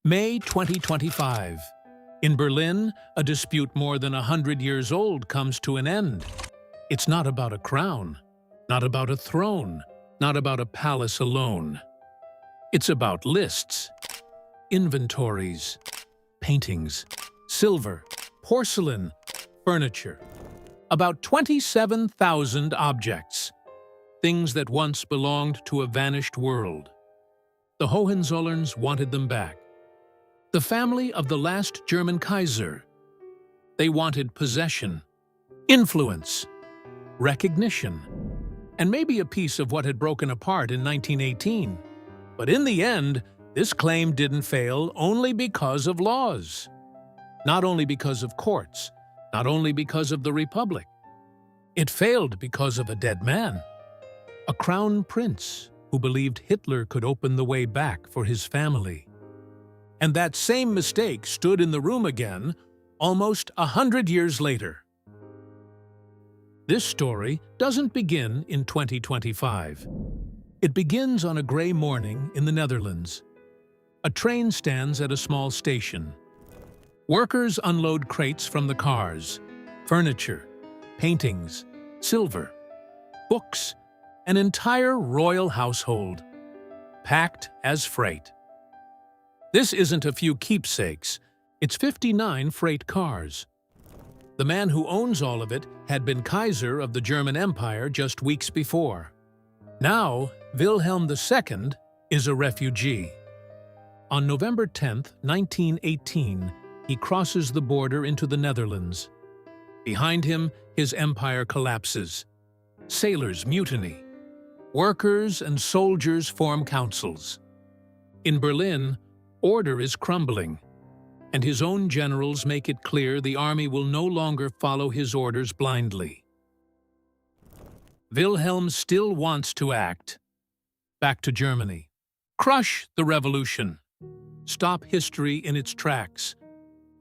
May 2025. In Berlin, a dispute more than 100 years old comes to an end. It's not about a crown, not about a throne, not about a palace alone. It's about lists, inventories, paintings, silver, porcelain, furniture. About 27,000 objects, things that once belonged to a vanished world. The Hohenzollerns wanted them back. The family of the last German Kaiser. They wanted possession, influence, recognition, and maybe a piece of what had broken apart in 1918. But in the end, this claim didn't fail only because of laws. Not only because of courts, not only because of the Republic. It failed because of a dead man. A crown prince who believed Hitler could open the way back for his family. And that same mistake stood in the room again, almost 100 years later. This story doesn't begin in 2025. It begins on a gray morning in the Netherlands. A train stands at a small station. Workers unload crates from the cars, furniture, paintings, silver, books, an entire royal household, packed as freight. This isn't a few keepsakes, it's 59 freight cars. The man who owns all of it had been Kaiser of the German Empire just weeks before. Now, Wilhelm II is a refugee. On November 10, 1918, he crosses the border into the Netherlands. Behind him, his empire collapses. Sailors mutiny. Workers and soldiers form councils. In Berlin, order is crumbling, and his own generals make it clear the army will no longer follow his orders blindly. Wilhelm still wants to act. Back to Germany. Crush the revolution. Stop history in its tracks.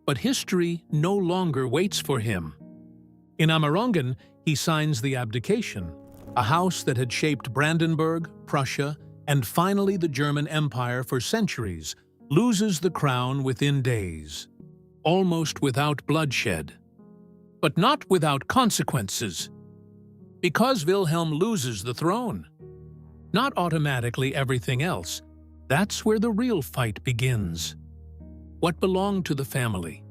But history no longer waits for him. In Amerongen, he signs the abdication, a house that had shaped Brandenburg, Prussia, and finally the German Empire for centuries, loses the crown within days, almost without bloodshed. But not without consequences. Because Wilhelm loses the throne. Not automatically everything else. That's where the real fight begins. What belonged to the family?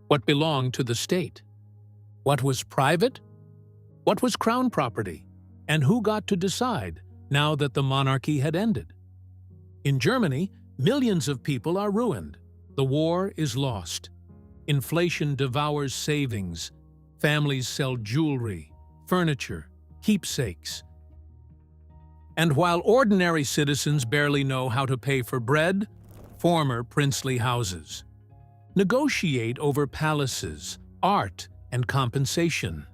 What belonged to the state? What was private? What was crown property? And who got to decide now that the monarchy had ended? In Germany, millions of people are ruined. The war is lost. Inflation devours savings. Families sell jewelry, furniture, keepsakes. And while ordinary citizens barely know how to pay for bread, former princely houses negotiate over palaces, art, and compensation.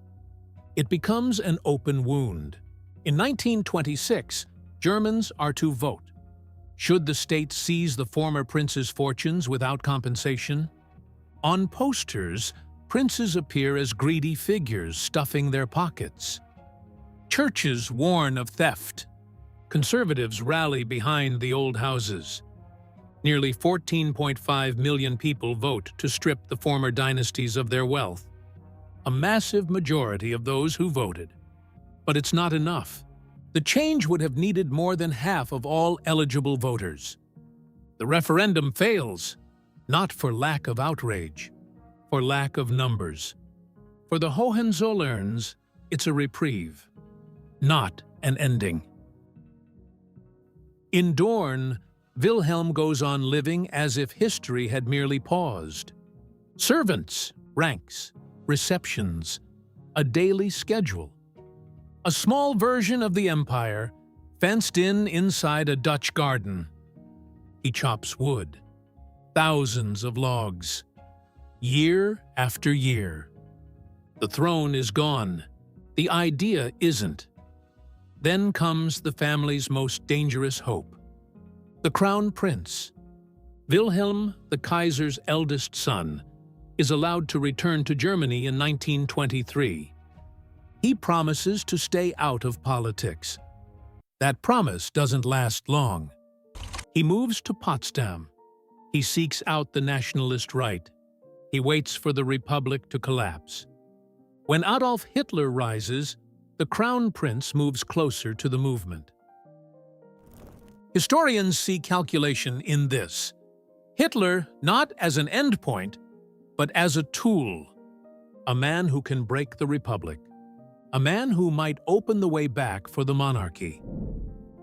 It becomes an open wound. In 1926, Germans are to vote. Should the state seize the former prince's fortunes without compensation? On posters, princes appear as greedy figures stuffing their pockets. Churches warn of theft. Conservatives rally behind the old houses. Nearly 14.5 million people vote to strip the former dynasties of their wealth. A massive majority of those who voted. But it's not enough. The change would have needed more than half of all eligible voters. The referendum fails, not for lack of outrage, for lack of numbers. For the Hohenzollerns, it's a reprieve, not an ending. In Dorn, Wilhelm goes on living as if history had merely paused. Servants, ranks, receptions, a daily schedule. A small version of the empire, fenced in inside a Dutch garden. He chops wood, thousands of logs, year after year. The throne is gone. The idea isn't. Then comes the family's most dangerous hope. The crown prince, Wilhelm the Kaiser's eldest son, is allowed to return to Germany in 1923. He promises to stay out of politics. That promise doesn't last long. He moves to Potsdam. He seeks out the nationalist right. He waits for the Republic to collapse. When Adolf Hitler rises, the Crown Prince moves closer to the movement. Historians see calculation in this: Hitler not as an endpoint, but as a tool, a man who can break the Republic, a man who might open the way back for the monarchy.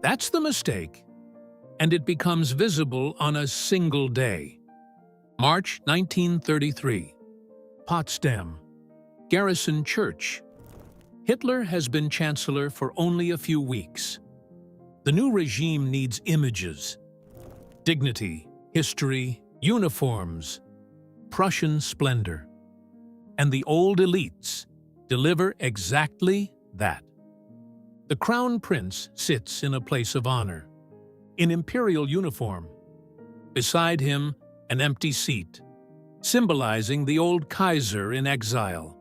That's the mistake, and it becomes visible on a single day. March 1933, Potsdam, Garrison Church. Hitler has been chancellor for only a few weeks. The new regime needs images, dignity, history, uniforms, Prussian splendor. And the old elites deliver exactly that. The Crown Prince sits in a place of honor, in imperial uniform. Beside him, an empty seat, symbolizing the old Kaiser in exile.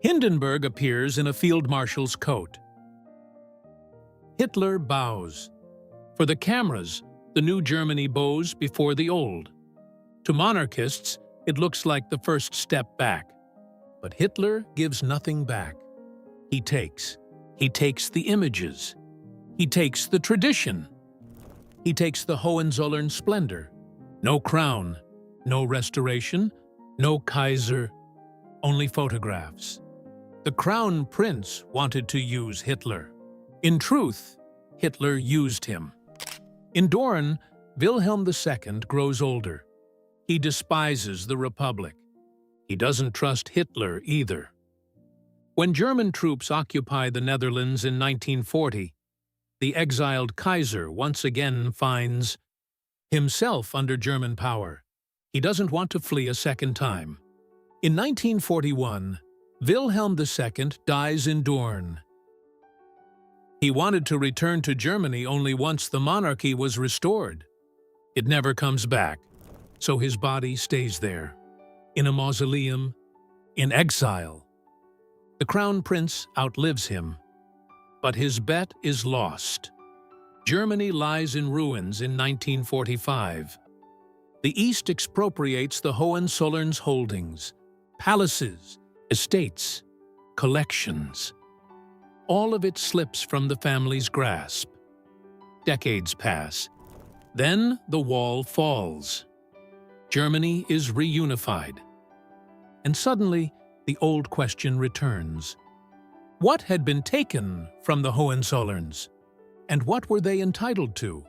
Hindenburg appears in a field marshal's coat. Hitler bows. For the cameras, the new Germany bows before the old. To monarchists, it looks like the first step back. But Hitler gives nothing back. He takes. He takes the images. He takes the tradition. He takes the Hohenzollern splendor. No crown, no restoration, no Kaiser, only photographs. The Crown Prince wanted to use Hitler. In truth, Hitler used him. In Dorn, Wilhelm II grows older. He despises the Republic. He doesn't trust Hitler either. When German troops occupy the Netherlands in 1940, the exiled Kaiser once again finds himself under German power. He doesn't want to flee a second time. In 1941, Wilhelm II dies in Dorn. He wanted to return to Germany only once the monarchy was restored. It never comes back, so his body stays there, in a mausoleum, in exile. The Crown Prince outlives him, but his bet is lost. Germany lies in ruins in 1945. The East expropriates the Hohenzollerns' holdings, palaces, estates, collections. All of it slips from the family's grasp. Decades pass. Then the wall falls. Germany is reunified. And suddenly, the old question returns. What had been taken from the Hohenzollerns? And what were they entitled to?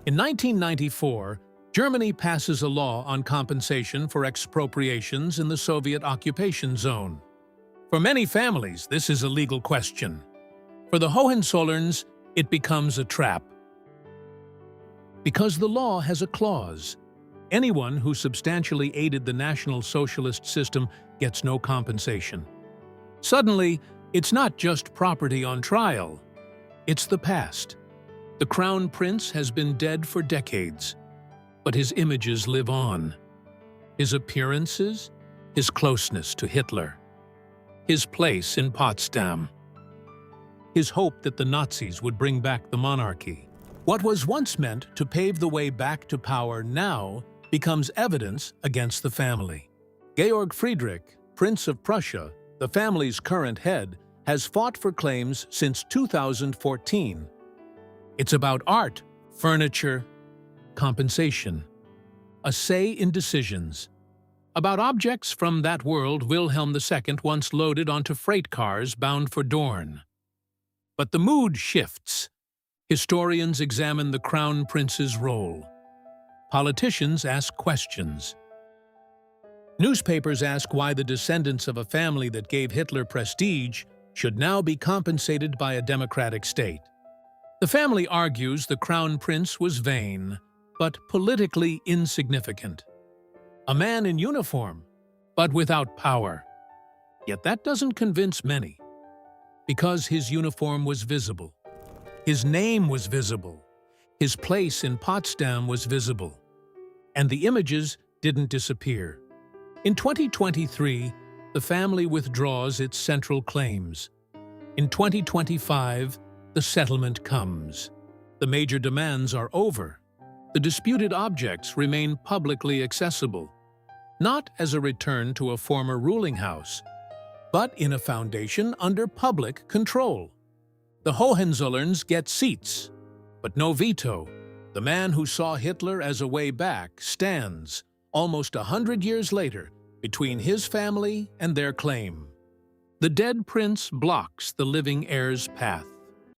In 1994, Germany passes a law on compensation for expropriations in the Soviet occupation zone. For many families, this is a legal question. For the Hohenzollerns, it becomes a trap. Because the law has a clause. Anyone who substantially aided the National Socialist system gets no compensation. Suddenly, it's not just property on trial. It's the past. The Crown Prince has been dead for decades, but his images live on. His appearances, his closeness to Hitler, his place in Potsdam, his hope that the Nazis would bring back the monarchy. What was once meant to pave the way back to power now becomes evidence against the family. Georg Friedrich, Prince of Prussia, the family's current head, has fought for claims since 2014. It's about art, furniture, compensation, a say in decisions, about objects from that world Wilhelm II once loaded onto freight cars bound for Dorn. But the mood shifts. Historians examine the Crown Prince's role. Politicians ask questions. Newspapers ask why the descendants of a family that gave Hitler prestige should now be compensated by a democratic state. The family argues the Crown Prince was vain, but politically insignificant. A man in uniform, but without power. Yet that doesn't convince many. Because his uniform was visible. His name was visible. His place in Potsdam was visible. And the images didn't disappear. In 2023, the family withdraws its central claims. In 2025, the settlement comes. The major demands are over. the disputed objects remain publicly accessible, not as a return to a former ruling house, but in a foundation under public control. The Hohenzollerns get seats, but no veto. The man who saw Hitler as a way back stands, almost 100 years later, between his family and their claim. The dead prince blocks the living heir's path.